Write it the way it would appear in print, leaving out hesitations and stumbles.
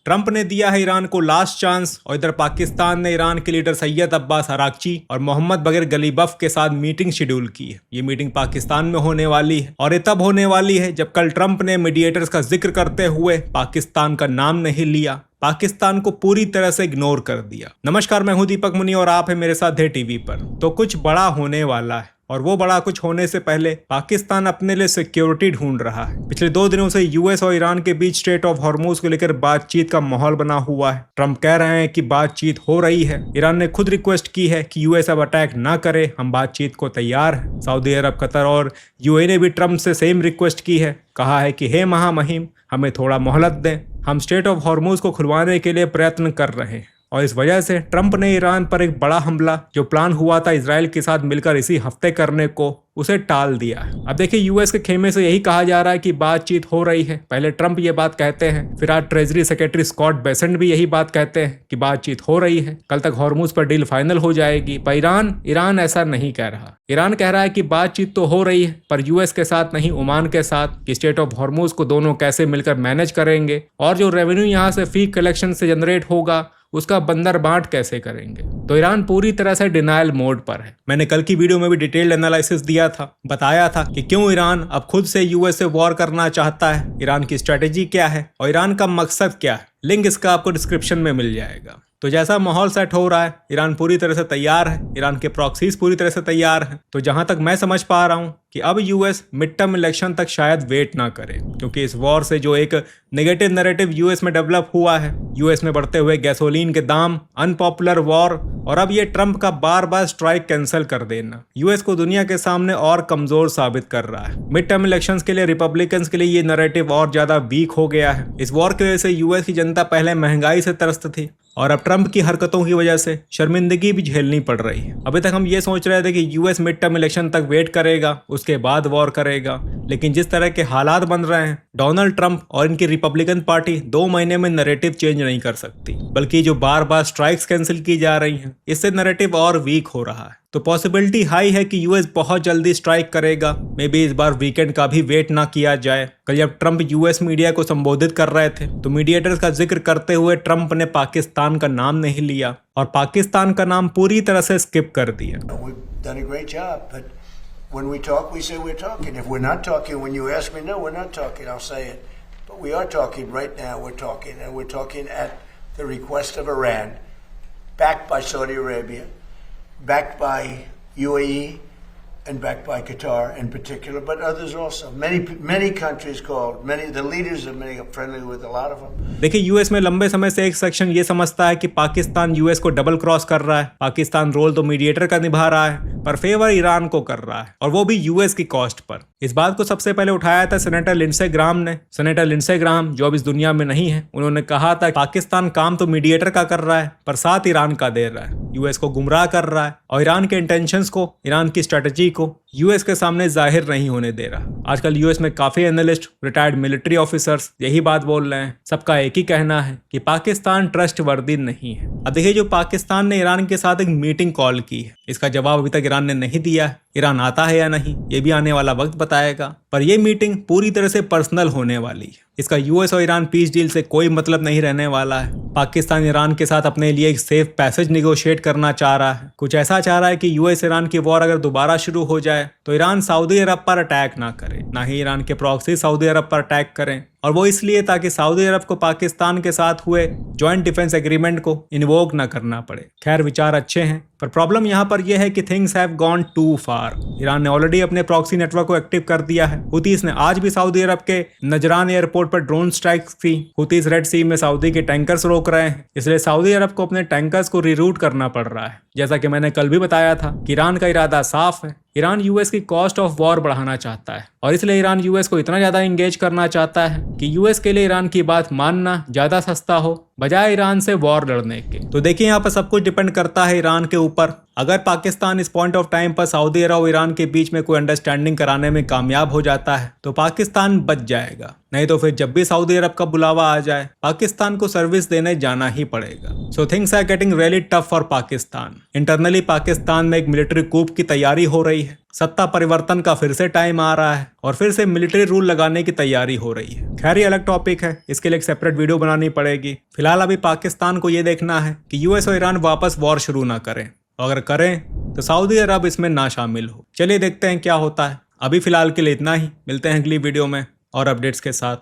Trump ने दिया है ईरान को लास्ट चांस और इधर पाकिस्तान ने ईरान के लीडर सैयद अब्बास अरागची और मोहम्मद बगैर गलीबफ के साथ मीटिंग शेड्यूल की है। ये मीटिंग पाकिस्तान में होने वाली है और ये तब होने वाली है जब कल ट्रंप ने मीडिएटर्स का जिक्र करते हुए पाकिस्तान का नाम नहीं लिया, पाकिस्तान को पूरी तरह से इग्नोर कर दिया। नमस्कार, मैं हूं दीपक मुनि और आप है मेरे साथ है टीवी पर। तो कुछ बड़ा होने वाला है और वो बड़ा कुछ होने से पहले पाकिस्तान अपने लिए सिक्योरिटी ढूंढ रहा है। पिछले 2 दिनों से यूएस और ईरान के बीच स्ट्रेट ऑफ हॉर्मूज को लेकर बातचीत का माहौल बना हुआ है। ट्रंप कह रहे हैं कि बातचीत हो रही है। ईरान ने खुद रिक्वेस्ट की है कि यूएस अब अटैक ना करे, हम बातचीत को तैयार हैं। सऊदी अरब, कतर और यूएई ने भी ट्रंप से सेम रिक्वेस्ट की है। कहा है कि हे महामहिम, हमें थोड़ा मोहलत दें, हम स्ट्रेट ऑफ हॉर्मूज को खुलवाने के लिए प्रयत्न कर रहे हैं। और इस वजह से ट्रंप ने ईरान पर एक बड़ा हमला जो प्लान हुआ था इजराइल के साथ मिलकर इसी हफ्ते करने को, उसे टाल दिया है। अब देखिए, यूएस के खेमे से यही कहा जा रहा है कि बातचीत हो रही है। पहले ट्रंप ये बात कहते हैं, फिर आज ट्रेजरी सेक्रेटरी स्कॉट बेसेंट भी यही बात कहते हैं कि बातचीत हो रही है, कल तक हॉर्मूज पर डील फाइनल हो जाएगी। पर ईरान ऐसा नहीं कह रहा। ईरान कह रहा है कि बातचीत तो हो रही है पर यूएस के साथ नहीं, ओमान के साथ, कि स्टेट ऑफ हॉर्मूज को दोनों कैसे मिलकर मैनेज करेंगे और जो रेवेन्यू यहाँ से फी कलेक्शन से जनरेट होगा उसका बंदर बांट कैसे करेंगे। तो ईरान पूरी तरह से डिनायल मोड पर है। मैंने कल की वीडियो में भी डिटेल्ड एनालिसिस दिया था, बताया था कि क्यों ईरान अब खुद से यूएस से वॉर करना चाहता है, ईरान की स्ट्रेटेजी क्या है और ईरान का मकसद क्या है। लिंक इसका आपको डिस्क्रिप्शन में मिल जाएगा। तो जैसा माहौल सेट हो रहा है, ईरान पूरी तरह से तैयार है, ईरान के प्रॉक्सीज पूरी तरह से तैयार हैं। तो जहां तक मैं समझ पा रहा हूं कि अब यूएस मिड टर्म इलेक्शन तक शायद वेट ना करे, क्योंकि इस वॉर से जो एक नेगेटिव नैरेटिव यूएस में डेवलप हुआ है, यूएस में बढ़ते हुए गैसोलीन के दाम, अनपॉपुलर वॉर और अब ये ट्रंप का बार बार स्ट्राइक कैंसिल कर देना यूएस को दुनिया के सामने और कमजोर साबित कर रहा है। मिड टर्म इलेक्शंस के लिए रिपब्लिकन्स के लिए ये नैरेटिव और ज्यादा वीक हो गया है। इस वॉर की वजह से यूएस की जनता पहले महंगाई से त्रस्त थी और अब ट्रंप की हरकतों की वजह से शर्मिंदगी भी झेलनी पड़ रही है। अभी तक हम ये सोच रहे थे कि यूएस मिड टर्म इलेक्शन तक वेट करेगा, उसके बाद वॉर करेगा, लेकिन जिस तरह के हालात बन रहे हैं, डोनाल्ड ट्रंप और इनकी रिपब्लिकन पार्टी 2 महीने में नैरेटिव चेंज नहीं कर सकती, बल्कि जो बार बार स्ट्राइक्स कैंसिल की जा रही हैं, इससे नैरेटिव और वीक हो रहा है। तो पॉसिबिलिटी हाई है कि यूएस बहुत जल्दी स्ट्राइक करेगा। मे बी इस बार वीकेंड का भी वेट ना किया जाए। कल जब ट्रंप यूएस मीडिया को संबोधित कर रहे थे तो मीडिएटर्स का जिक्र करते हुए ट्रंप ने पाकिस्तान का नाम नहीं लिया और पाकिस्तान का नाम पूरी तरह से स्किप कर दिया। When we talk, we say we're talking. If we're not talking, when you ask me, no, we're not talking, I'll say it. But we are talking right now. We're talking, and we're talking at the request of Iran, backed by Saudi Arabia, backed by UAE, and backed by Qatar in particular, but others also. Many countries called. The leaders of many are friendly with a lot of them. देखिए, US में लंबे समय से एक section ये समझता है कि पाकिस्तान यूएस को डबल क्रॉस कर रहा है। पाकिस्तान रोल तो मीडिएटर का निभा रहा है पर फेवर ईरान को कर रहा है, और वो भी यूएस की कॉस्ट पर। इस बात को सबसे पहले उठाया था सेनेटर लिंडसे ग्राम ने। सेनेटर लिंडसे ग्राम जो अब इस दुनिया में नहीं है, उन्होंने कहा था पाकिस्तान काम तो मीडिएटर का कर रहा है पर साथ ईरान का दे रहा है, यूएस को गुमराह कर रहा है और ईरान के इंटेंशंस को, ईरान की स्ट्रेटेजी को यूएस के सामने जाहिर नहीं होने दे रहा। आजकल यूएस में काफी एनालिस्ट, रिटायर्ड मिलिट्री ऑफिसर्स यही बात बोल रहे हैं। सबका एक ही कहना है कि पाकिस्तान ट्रस्टवर्दी नहीं है। अब देखिए, जो पाकिस्तान ने ईरान के साथ एक मीटिंग कॉल की है, इसका जवाब अभी तक ईरान ने नहीं दिया है। ईरान आता है या नहीं, ये भी आने वाला वक्त बताएगा। पर यह मीटिंग पूरी तरह से पर्सनल होने वाली है। इसका यूएस और ईरान पीस डील से कोई मतलब नहीं रहने वाला है। पाकिस्तान ईरान के साथ अपने लिए एक सेफ पैसेज निगोशिएट करना चाह रहा है। कुछ ऐसा चाह रहा है कि यूएस ईरान की वॉर अगर दोबारा शुरू हो जाए तो ईरान सऊदी अरब पर अटैक ना करे, ना ही ईरान के प्रॉक्सी सऊदी अरब पर अटैक करें। और वो इसलिए ताकि सऊदी अरब को पाकिस्तान के साथ हुए जॉइंट डिफेंस एग्रीमेंट को इन्वोक ना करना पड़े। खैर, विचार अच्छे हैं पर प्रॉब्लम यहाँ पर यह है कि things have gone too far. Iran ने ऑलरेडी अपने प्रॉक्सी नेटवर्क को एक्टिव कर दिया है। हुतीस ने आज भी सऊदी अरब के नजरान एयरपोर्ट पर ड्रोन स्ट्राइक्स की। हुतीस रेड सी में सऊदी के टैंकर्स रोक रहे हैं, इसलिए सऊदी अरब को अपने टैंकर्स को रिरूट करना पड़ रहा है। जैसा कि मैंने कल भी बताया था कि ईरान का इरादा साफ है। ईरान यूएस की कॉस्ट ऑफ वॉर बढ़ाना चाहता है और इसलिए ईरान यूएस को इतना ज्यादा एंगेज करना चाहता है कि यूएस के लिए ईरान की बात मानना ज्यादा सस्ता हो बजाय ईरान से वॉर लड़ने के। तो देखिए यहाँ पर सब कुछ डिपेंड करता है ईरान के ऊपर। अगर पाकिस्तान इस पॉइंट ऑफ टाइम पर सऊदी अरब और ईरान के बीच में कोई अंडरस्टैंडिंग कराने में कामयाब हो जाता है तो पाकिस्तान बच जाएगा, नहीं तो फिर जब भी सऊदी अरब का बुलावा आ जाए पाकिस्तान को सर्विस देने जाना ही पड़ेगा। So things are getting really tough for Pakistan. Internally Pakistan में एक मिलिट्री कूप की तैयारी हो रही है, सत्ता परिवर्तन का फिर से टाइम आ रहा है और फिर से मिलिट्री रूल लगाने की तैयारी हो रही है। खैर ये अलग टॉपिक है, इसके लिए एक सेपरेट वीडियो बनानी पड़ेगी। फिलहाल अभी पाकिस्तान को ये देखना है कि यूएस और ईरान वापस वॉर शुरू ना करें, अगर करें तो सऊदी अरब इसमें ना शामिल हो। चलिए देखते हैं क्या होता है। अभी फिलहाल के लिए इतना ही, मिलते हैं अगली वीडियो में और अपडेट्स के साथ।